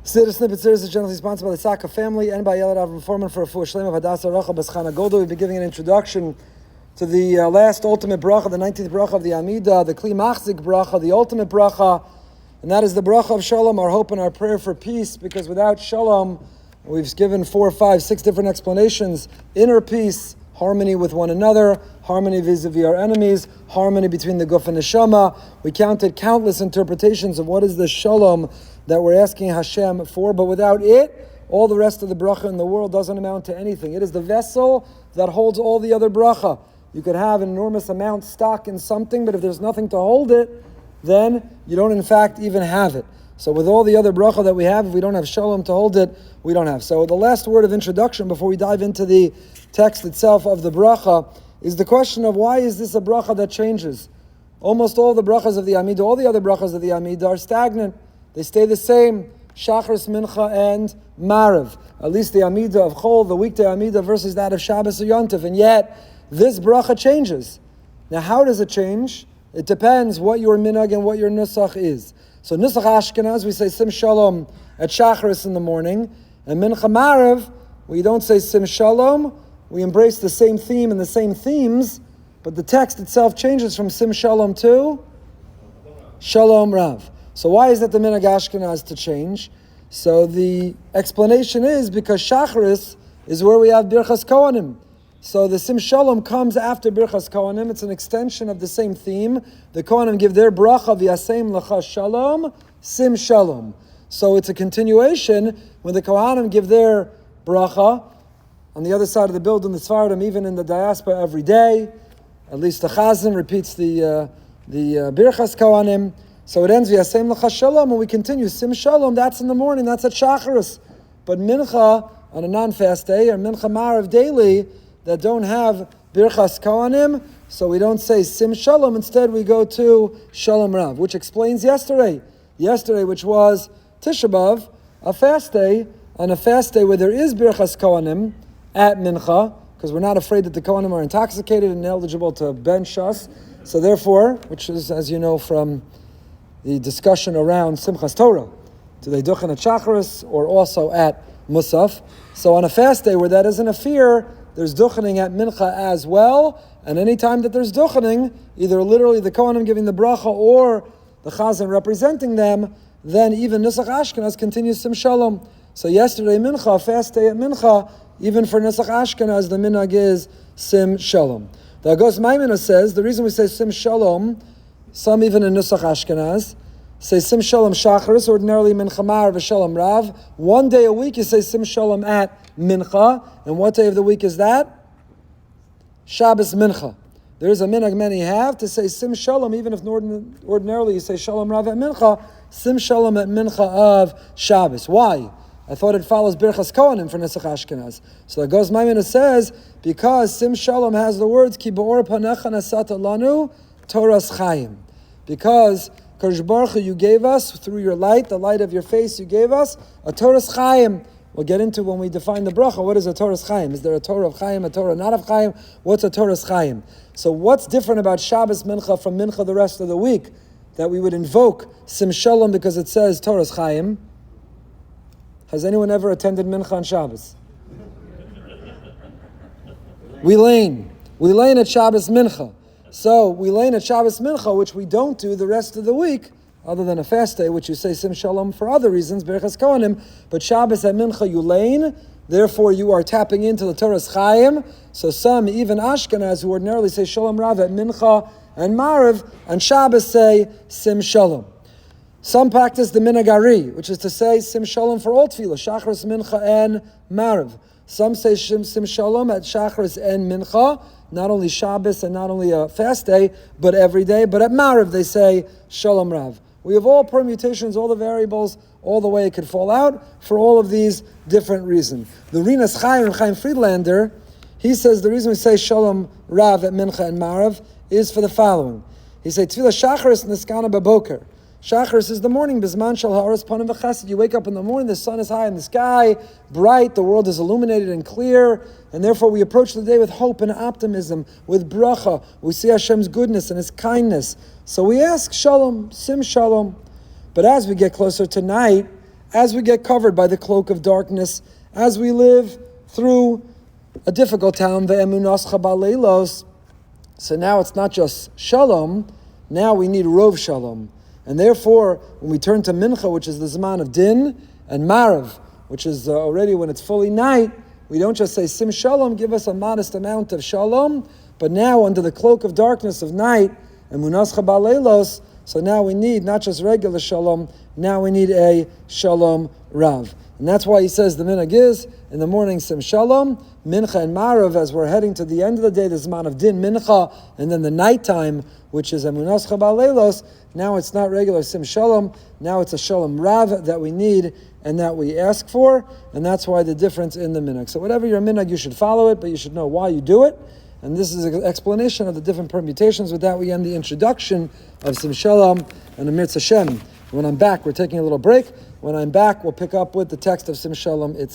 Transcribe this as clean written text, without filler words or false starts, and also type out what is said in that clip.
Siddur Snippet series is generally sponsored by the Saka family and by Yelad Avram Foreman for a full Shalom of Hadassah Rachel Beschana Golda. We've been giving an introduction to the last ultimate bracha, the 19th bracha of the Amidah, the Kli Machzik bracha, the ultimate bracha, and that is the bracha of Shalom, our hope and our prayer for peace, because without Shalom, we've given 4, 5, 6 different explanations, inner peace, harmony with one another, harmony vis-a-vis our enemies, harmony between the Guf and Neshama. We counted countless interpretations of what is the Shalom that we're asking Hashem for, but without it, all the rest of the bracha in the world doesn't amount to anything. It is the vessel that holds all the other bracha. You could have an enormous amount stock in something, but if there's nothing to hold it, then you don't in fact even have it. So with all the other bracha that we have, if we don't have Shalom to hold it, we don't have. So the last word of introduction before we dive into the text itself of the bracha is the question of why is this a bracha that changes? Almost all the brachas of the Amidah, all the other brachas of the Amidah are stagnant. They stay the same. Shachris, Mincha, and Marav. At least the Amidah of Chol, the weekday Amidah versus that of Shabbos or Yontif. And yet, this bracha changes. Now, how does it change? It depends what your minhag and what your nusach is. So nusach Ashkenaz, we say Sim Shalom at Shachris in the morning. And Mincha Marav, we don't say Sim Shalom. We embrace the same theme and the same themes, but the text itself changes from Sim Shalom to Shalom Rav. So why is it the minhag Ashkenaz to change? So the explanation is because Shachris is where we have Birchas Kohanim. So the Sim Shalom comes after Birchas Kohanim. It's an extension of the same theme. The Kohanim give their bracha v'yasem lecha shalom, Sim Shalom. So it's a continuation when the Kohanim give their bracha. On the other side of the building, the Sfaradim, even in the diaspora every day, at least the Chazan repeats the Birchas Kohanim. So it ends v'yasem lecha shalom, and we continue Sim Shalom. That's in the morning. That's at Shacharis. But Mincha on a non-fast day or Mincha Marav daily that don't have Birchas Kohanim, so we don't say Sim Shalom. Instead, we go to Shalom Rav, which explains yesterday, which was Tisha B'Av, a fast day. On a fast day where there is Birchas Kohanim at Mincha, because we're not afraid that the Kohanim are intoxicated and eligible to bench us. So therefore, which is, as you know from the discussion around Simchas Torah, do they duchen at Shacharis or also at Musaf? So on a fast day where that isn't a fear, there's duchening at Mincha as well. And any time that there's duchening, either literally the Kohanim giving the bracha or the Chazan representing them, then even Nusach Ashkenaz continues Sim Shalom. So yesterday Mincha, fast day at Mincha, even for Nusach Ashkenaz, the minhag is Sim Shalom. The Agos Maimonides says the reason we say Sim Shalom, some even in Nusach Ashkenaz, say Sim Shalom Shacharis, ordinarily Mincha Marav v'Shalom Rav. One day a week you say Sim Shalom at Mincha. And what day of the week is that? Shabbos Mincha. There is a minhag many have to say Sim Shalom, even if ordinarily you say Shalom Rav at Mincha, Sim Shalom at Mincha of Shabbos. Why? I thought it follows Birchas Kohanim for Nusach Ashkenaz. So it goes, Maimonides says, because Sim Shalom has the words, Ki ba'or panecha nasata lanu Toras Chaim. Because Kadosh Baruch Hu, you gave us, through your light, the light of your face, you gave us a Toras Chaim. We'll get into when we define the bracha, what is a Toras Chaim? Is there a Torah of Chaim, a Torah not of Chaim? What's a Toras Chaim? So what's different about Shabbos Mincha from Mincha the rest of the week? That we would invoke Sim Shalom because it says Toras Chaim. Has anyone ever attended Mincha on Shabbos? We lane at Shabbos Mincha. So we lane at Shabbos Mincha, which we don't do the rest of the week, other than a fast day, which you say Sim Shalom for other reasons, Berachas Kohanim, but Shabbos at Mincha you lane, therefore you are tapping into the Toras Chaim. So some, even Ashkenaz, who ordinarily say Shalom Rav at Mincha and Marav, and Shabbos say Sim Shalom. Some practice the minhag Ari, which is to say Sim Shalom for all tefillah, Shacharis, Mincha, and Marav. Some say Sim Shalom at Shacharis and Mincha, not only Shabbos and not only a fast day, but every day. But at Marav they say Shalom Rav. We have all permutations, all the variables, all the way it could fall out for all of these different reasons. The Rinas Chaim Friedlander, he says the reason we say Shalom Rav at Mincha and Marav is for the following. He says Tefillah Shacharis Niskana Baboker. Shacharis is the morning, Bisman Shal Ha'aretz Panim V'Chesed. You wake up in the morning, the sun is high in the sky, bright, the world is illuminated and clear, and therefore we approach the day with hope and optimism, with bracha. We see Hashem's goodness and His kindness. So we ask Shalom, Sim Shalom. But as we get closer to night, as we get covered by the cloak of darkness, as we live through a difficult time, ve'emunascha ba'leilos. So now it's not just shalom, now we need rov shalom. And therefore, when we turn to mincha, which is the zman of din, and marav, which is already when it's fully night, we don't just say sim shalom, give us a modest amount of shalom, but now under the cloak of darkness of night, and munascha ba'leilos, so now we need not just regular shalom, now we need a shalom rav. And that's why he says the minhag is, in the morning sim shalom, mincha and marav, as we're heading to the end of the day, the zman of din, mincha, and then the nighttime, which is emunascha ba'leilos, now it's not regular sim shalom, now it's a shalom rav that we need and that we ask for, and that's why the difference in the minhag. So whatever your minhag, you should follow it, but you should know why you do it. And this is an explanation of the different permutations. With that, we end the introduction of Sim Shalom and Amir Hashem. When I'm back, we're taking a little break. When I'm back, we'll pick up with the text of Sim Shalom itself.